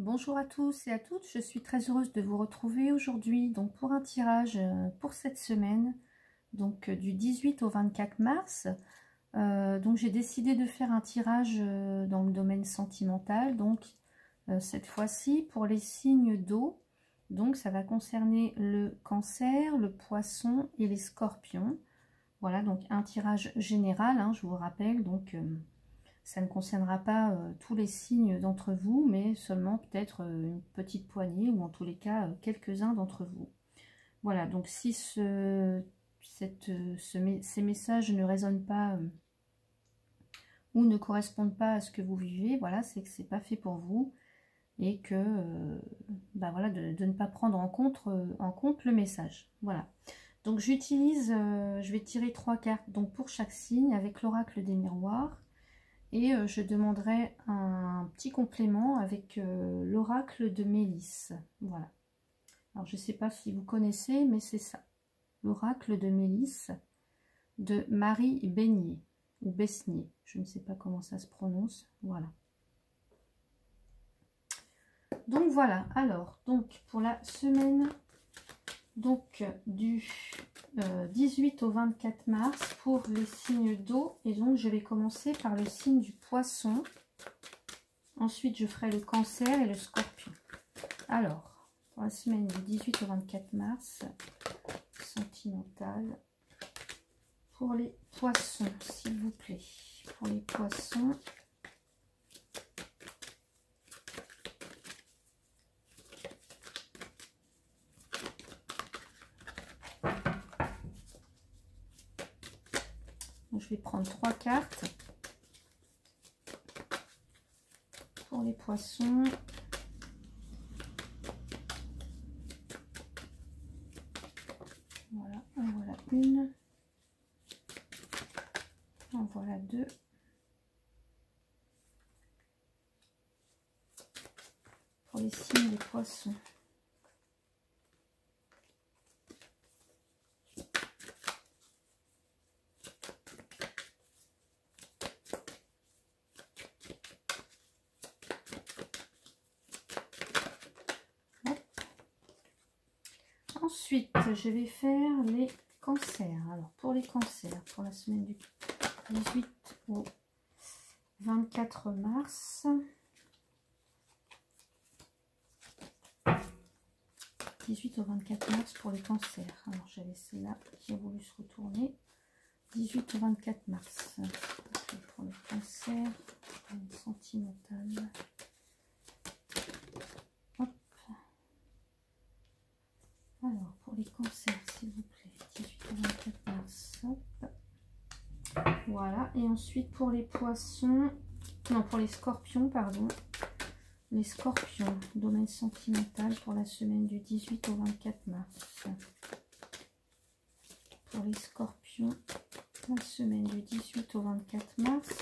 Bonjour à tous et à toutes, je suis très heureuse de vous retrouver aujourd'hui donc pour un tirage pour cette semaine, donc du 18 au 24 mars. Donc j'ai décidé de faire un tirage dans le domaine sentimental, donc cette fois-ci pour les signes d'eau. Donc ça va concerner le Cancer, le Poisson et les Scorpions. Voilà, donc un tirage général, hein, je vous rappelle, donc ça ne concernera pas tous les signes d'entre vous, mais seulement peut-être une petite poignée, ou en tous les cas quelques-uns d'entre vous. Voilà, donc si ces messages ne résonnent pas ou ne correspondent pas à ce que vous vivez, voilà, c'est que c'est pas fait pour vous, et que voilà, de ne pas prendre en compte le message. Voilà. Donc j'utilise, je vais tirer 3 cartes donc pour chaque signe avec l'oracle des miroirs. Et je demanderai un petit complément avec l'oracle de Mélisse. Voilà. Alors, je ne sais pas si vous connaissez, mais c'est ça. L'oracle de Mélisse de Marie Besnier. Ou Besnier. Je ne sais pas comment ça se prononce. Voilà. Donc, voilà. Alors, donc, pour la semaine donc du 18 au 24 mars pour les signes d'eau, et donc je vais commencer par le signe du Poisson, ensuite je ferai le Cancer et le Scorpion. Alors pour la semaine du 18 au 24 mars sentimentale pour les Poissons, s'il vous plaît. Pour les Poissons, je vais prendre 3 cartes pour les Poissons. Voilà, en voilà une, en voilà deux, pour les signes des Poissons. Ensuite, je vais faire les cancers. Alors, pour les cancers, pour la semaine du 18 au 24 mars. 18 au 24 mars pour les cancers. Alors, j'avais celle-là qui a voulu se retourner. 18 au 24 mars. Pour le cancer, sentimental. Alors, pour les cancers, s'il vous plaît, 18 au 24 mars. Hop. Voilà. Et ensuite, pour les poissons, non, pour les scorpions, pardon. Les scorpions, domaine sentimental pour la semaine du 18 au 24 mars. Pour les scorpions, la semaine du 18 au 24 mars.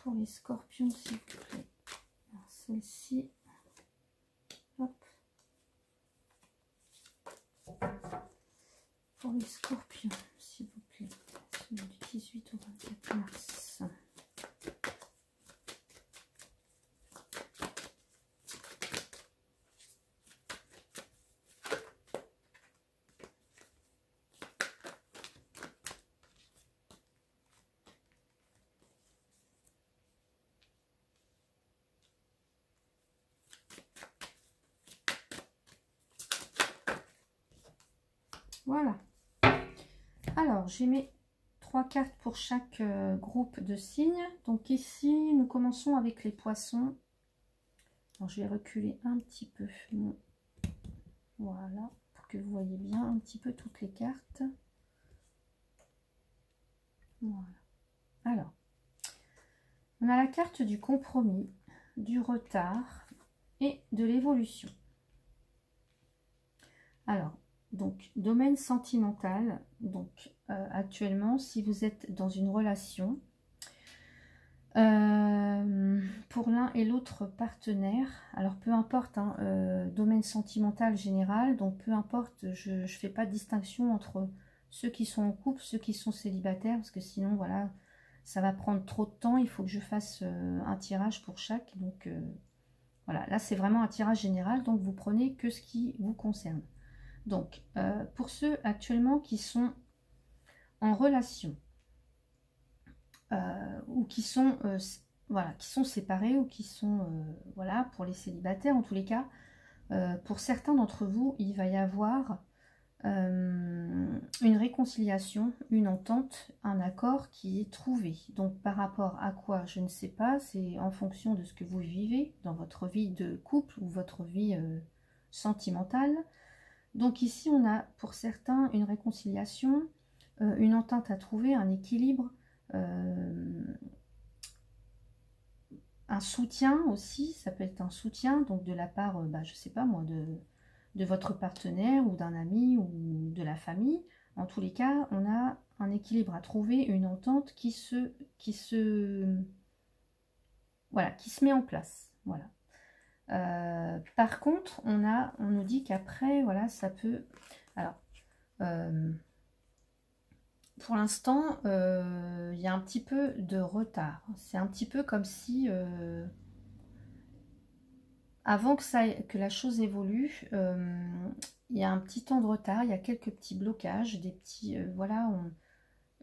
Pour les scorpions, s'il vous plaît. Alors, celle-ci. Hop. Pour les scorpions, s'il vous plaît, du 18 au 24 mars. Voilà. Alors, j'ai mes 3 cartes pour chaque groupe de signes. Donc ici, nous commençons avec les poissons. Alors, je vais reculer un petit peu. Voilà, pour que vous voyez bien un petit peu toutes les cartes. Voilà. Alors, on a la carte du compromis, du retard et de l'évolution. Alors, donc, domaine sentimental, donc actuellement, si vous êtes dans une relation, pour l'un et l'autre partenaire, alors peu importe, hein, domaine sentimental général, donc peu importe, je ne fais pas de distinction entre ceux qui sont en couple, ceux qui sont célibataires, parce que sinon, voilà, ça va prendre trop de temps, il faut que je fasse un tirage pour chaque. Donc voilà, là c'est vraiment un tirage général, donc vous prenez que ce qui vous concerne. Donc pour ceux actuellement qui sont en relation, ou qui sont voilà, qui sont séparés, ou qui sont voilà, pour les célibataires en tous les cas, pour certains d'entre vous, il va y avoir une réconciliation, une entente, un accord qui est trouvé. Donc par rapport à quoi, je ne sais pas, c'est en fonction de ce que vous vivez dans votre vie de couple ou votre vie sentimentale. Donc ici on a pour certains une réconciliation, une entente à trouver, un équilibre, un soutien aussi, ça peut être un soutien donc de la part, je sais pas moi, de votre partenaire ou d'un ami ou de la famille. En tous les cas, on a un équilibre à trouver, une entente voilà, qui se met en place. Voilà. Par contre, on nous dit qu'après, voilà, ça peut... Alors, pour l'instant, il y a un petit peu de retard. C'est un petit peu comme si... avant que la chose évolue, il y a un petit temps de retard, il y a quelques petits blocages, des petits... voilà,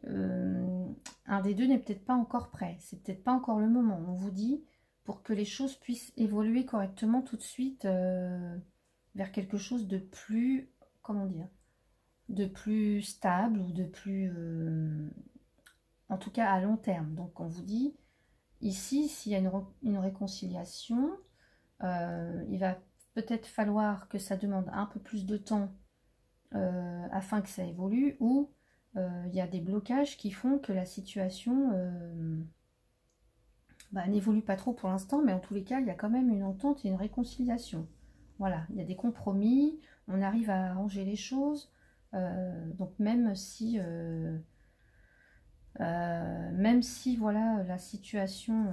un des deux n'est peut-être pas encore prêt, c'est peut-être pas encore le moment. On vous dit, pour que les choses puissent évoluer correctement tout de suite vers quelque chose de plus... comment dire, de plus stable ou de plus... en tout cas à long terme. Donc on vous dit, ici, s'il y a une réconciliation... il va peut-être falloir que ça demande un peu plus de temps afin que ça évolue, ou il y a des blocages qui font que la situation n'évolue pas trop pour l'instant, mais en tous les cas, il y a quand même une entente et une réconciliation. Voilà, il y a des compromis, on arrive à arranger les choses, donc même si voilà, la situation...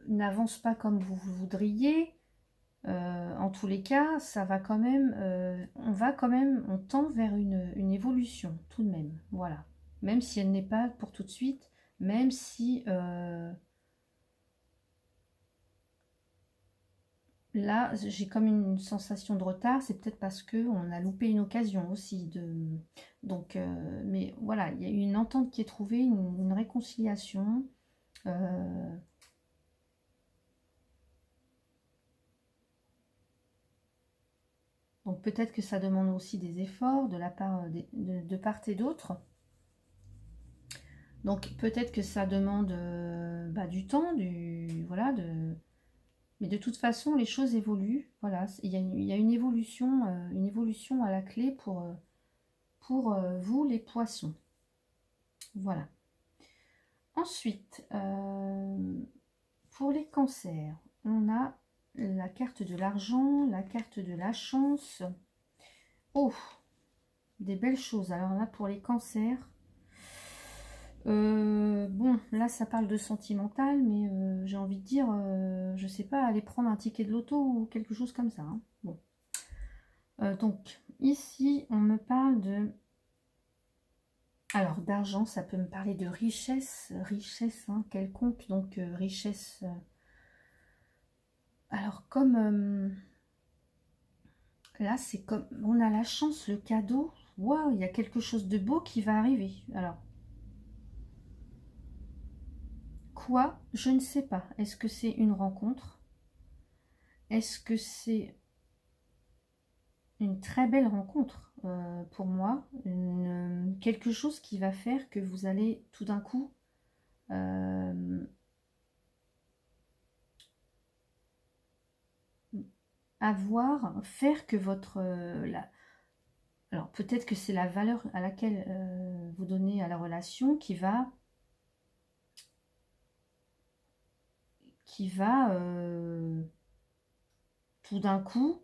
n'avance pas comme vous voudriez, en tous les cas, ça va quand même, on tend vers une évolution tout de même, voilà. Même si elle n'est pas pour tout de suite, même si là, j'ai comme une sensation de retard, c'est peut-être parce qu'on a loupé une occasion aussi. Donc, mais voilà, il y a une entente qui est trouvée, une réconciliation. Donc peut-être que ça demande aussi des efforts de la part de part et d'autre. Donc peut-être que ça demande du temps, mais de toute façon les choses évoluent. Voilà, il y a une évolution à la clé pour vous les poissons. Voilà. Ensuite, pour les cancers, on a la carte de l'argent, la carte de la chance. Oh, des belles choses. Alors là, pour les cancers, bon, là, ça parle de sentimental, mais j'ai envie de dire, je sais pas, aller prendre un ticket de loto ou quelque chose comme ça. Hein. Bon. Donc, ici, on me parle de... Alors, d'argent, ça peut me parler de richesse hein, quelconque, donc richesse... alors, comme... là, c'est comme... on a la chance, le cadeau. Waouh, il y a quelque chose de beau qui va arriver. Alors, quoi? Je ne sais pas. Est-ce que c'est une rencontre? Est-ce que c'est une très belle rencontre pour moi? Quelque chose qui va faire que vous allez tout d'un coup... faire que votre... alors peut-être que c'est la valeur à laquelle vous donnez à la relation qui va tout d'un coup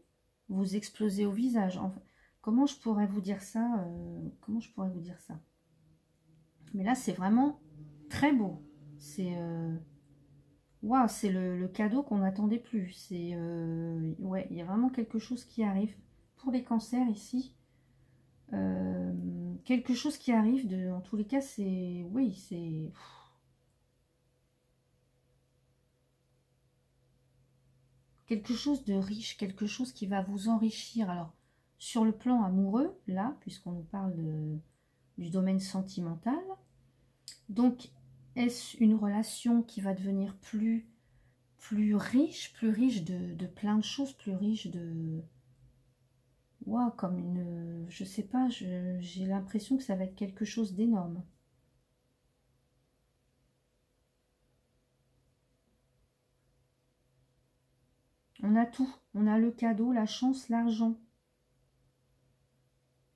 vous exploser au visage. Enfin, comment je pourrais vous dire ça comment je pourrais vous dire ça? Mais là c'est vraiment très beau. C'est waouh, c'est le cadeau qu'on n'attendait plus. C'est ouais, il y a vraiment quelque chose qui arrive pour les cancers ici. quelque chose qui arrive, en tous les cas, c'est... Oui, c'est... Quelque chose de riche, quelque chose qui va vous enrichir. Alors, sur le plan amoureux, là, puisqu'on nous parle du domaine sentimental, donc, est-ce une relation qui va devenir plus riche de plein de choses, plus riche de... Wow, comme une... Je sais pas, j'ai l'impression que ça va être quelque chose d'énorme. On a tout. On a le cadeau, la chance, l'argent.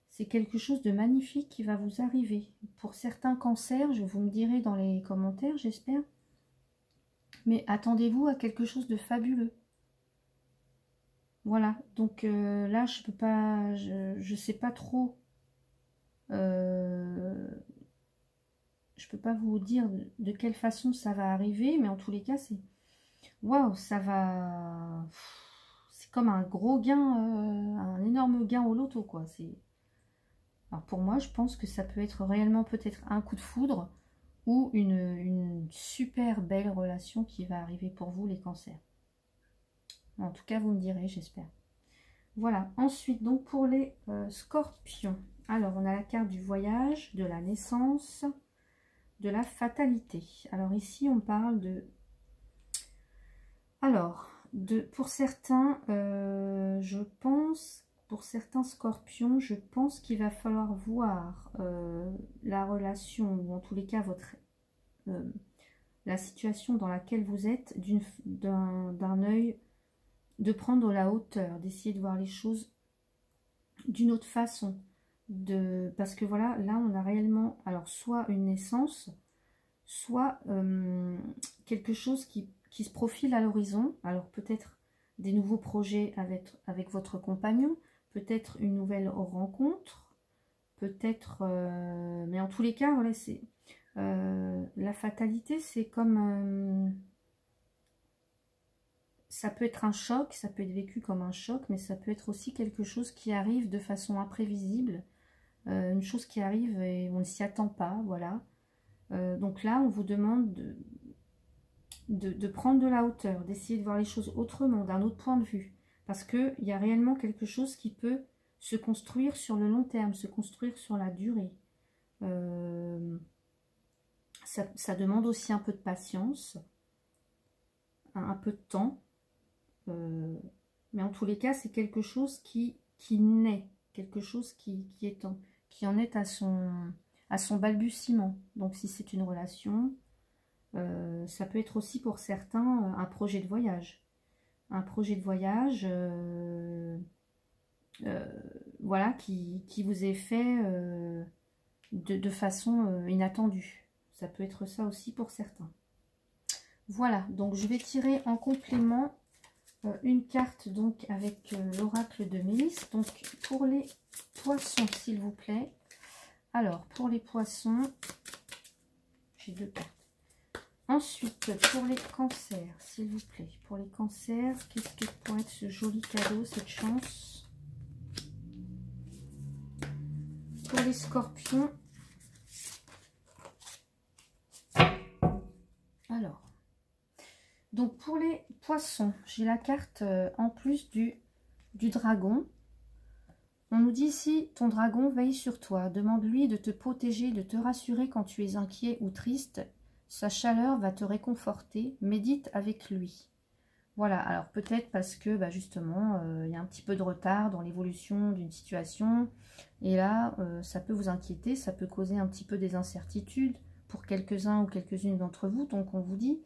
C'est quelque chose de magnifique qui va vous arriver. Pour certains cancers, vous me direz dans les commentaires, j'espère. Mais attendez-vous à quelque chose de fabuleux. Voilà, donc là, je peux pas, je sais pas trop. Je peux pas vous dire de quelle façon ça va arriver, mais en tous les cas, c'est... Waouh, ça va... C'est comme un gros gain, un énorme gain au loto, quoi. Alors pour moi, je pense que ça peut être réellement peut-être un coup de foudre ou une super belle relation qui va arriver pour vous, les cancers. En tout cas, vous me direz, j'espère. Voilà, ensuite, donc pour les scorpions. Alors, on a la carte du voyage, de la naissance, de la fatalité. Alors ici, on parle de... Alors, pour certains, je pense, pour certains scorpions, je pense qu'il va falloir voir la relation, ou en tous les cas, la situation dans laquelle vous êtes d'un œil, de prendre la hauteur, d'essayer de voir les choses d'une autre façon. Parce que voilà, là, on a réellement, alors, soit une naissance, soit quelque chose qui se profile à l'horizon. Alors peut-être des nouveaux projets avec votre compagnon, peut-être une nouvelle rencontre, peut-être... mais en tous les cas, voilà, c'est la fatalité, c'est comme... ça peut être un choc, ça peut être vécu comme un choc, mais ça peut être aussi quelque chose qui arrive de façon imprévisible, une chose qui arrive et on ne s'y attend pas, voilà. Donc là, on vous demande de prendre de la hauteur, d'essayer de voir les choses autrement, d'un autre point de vue. Parce qu'il y a réellement quelque chose qui peut se construire sur le long terme, se construire sur la durée. Ça demande aussi un peu de patience, un peu de temps. Mais en tous les cas, c'est quelque chose qui naît, quelque chose qui en est à son balbutiement. Donc si c'est une relation... ça peut être aussi pour certains un projet de voyage. Un projet de voyage voilà, qui vous est fait de façon inattendue. Ça peut être ça aussi pour certains. Voilà, donc je vais tirer en complément une carte donc avec l'oracle de Mélisse. Donc pour les poissons, s'il vous plaît. Alors, pour les poissons, j'ai deux cartes. Ensuite, pour les cancers, s'il vous plaît. Pour les cancers, qu'est-ce que pourrait être ce joli cadeau, cette chance? Pour les scorpions. Alors, donc pour les poissons, j'ai la carte en plus du dragon. On nous dit ici, ton dragon veille sur toi. Demande-lui de te protéger, de te rassurer quand tu es inquiet ou triste. Sa chaleur va te réconforter. Médite avec lui. Voilà, alors peut-être parce que bah justement, il y a un petit peu de retard dans l'évolution d'une situation. Et là, ça peut vous inquiéter, ça peut causer un petit peu des incertitudes pour quelques-uns ou quelques-unes d'entre vous. Donc on vous dit,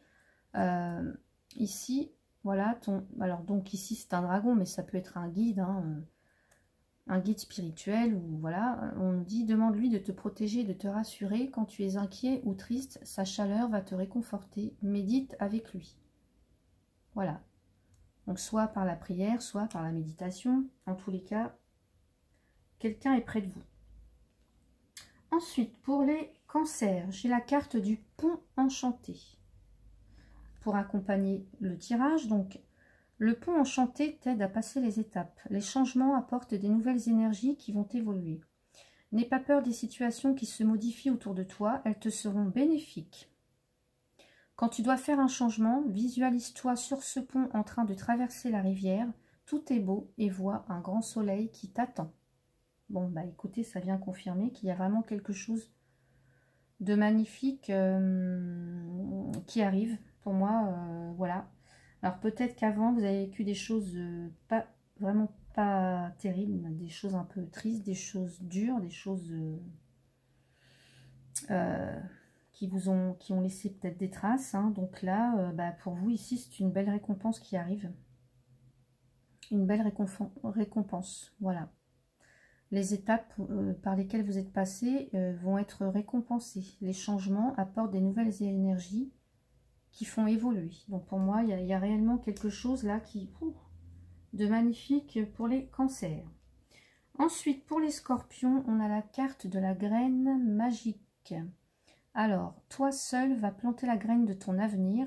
ici, voilà, alors donc ici c'est un dragon, mais ça peut être un guide, hein, un guide spirituel, ou voilà, on nous dit, demande-lui de te protéger, de te rassurer, quand tu es inquiet ou triste, sa chaleur va te réconforter, médite avec lui. Voilà, donc soit par la prière, soit par la méditation, en tous les cas, quelqu'un est près de vous. Ensuite, pour les cancers, j'ai la carte du pont enchanté, pour accompagner le tirage, donc le pont enchanté t'aide à passer les étapes. Les changements apportent des nouvelles énergies qui vont évoluer. N'aie pas peur des situations qui se modifient autour de toi, elles te seront bénéfiques. Quand tu dois faire un changement, visualise-toi sur ce pont en train de traverser la rivière. Tout est beau et vois un grand soleil qui t'attend. Bon, bah écoutez, ça vient confirmer qu'il y a vraiment quelque chose de magnifique qui arrive pour moi. Voilà. Alors peut-être qu'avant, vous avez vécu des choses vraiment pas terribles, des choses un peu tristes, des choses dures, des choses qui ont laissé peut-être des traces. Hein. Donc là, bah, pour vous ici, c'est une belle récompense qui arrive. Une belle récompense, voilà. Les étapes par lesquelles vous êtes passé vont être récompensées. Les changements apportent des nouvelles énergies qui font évoluer. Donc pour moi, il y a réellement quelque chose là de magnifique pour les cancers. Ensuite, pour les scorpions, on a la carte de la graine magique. Alors, toi seul vas planter la graine de ton avenir.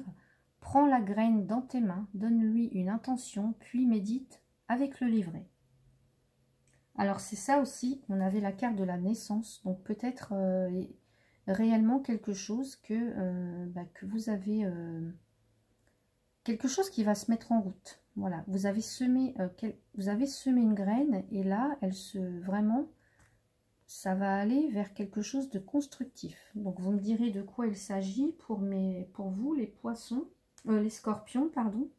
Prends la graine dans tes mains, donne-lui une intention, puis médite avec le livret. Alors, c'est ça aussi, on avait la carte de la naissance. Donc, peut-être réellement quelque chose que vous avez... quelque chose qui va se mettre en route. Voilà, vous avez semé une graine et là, vraiment, ça va aller vers quelque chose de constructif. Donc, vous me direz de quoi il s'agit pour vous, les poissons, les scorpions, pardon.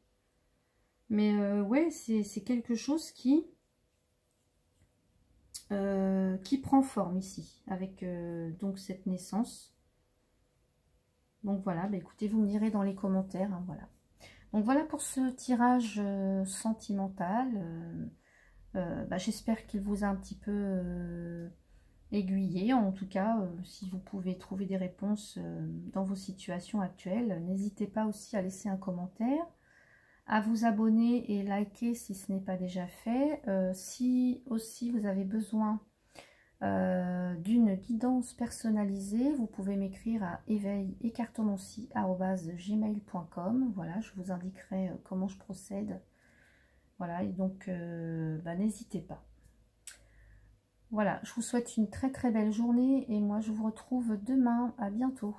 Mais ouais, c'est quelque chose qui prend forme ici, avec donc cette naissance. Donc voilà, bah, écoutez, vous me direz dans les commentaires, hein, voilà. Donc voilà pour ce tirage sentimental. J'espère qu'il vous a un petit peu aiguillé. En tout cas, si vous pouvez trouver des réponses dans vos situations actuelles, n'hésitez pas aussi à laisser un commentaire, à vous abonner et liker si ce n'est pas déjà fait. Si aussi vous avez besoin d'une guidance personnalisée, vous pouvez m'écrire à éveil-et-cartomancie@gmail.com. Voilà, je vous indiquerai comment je procède. Voilà, et donc n'hésitez pas. Voilà, je vous souhaite une très très belle journée et moi je vous retrouve demain. À bientôt.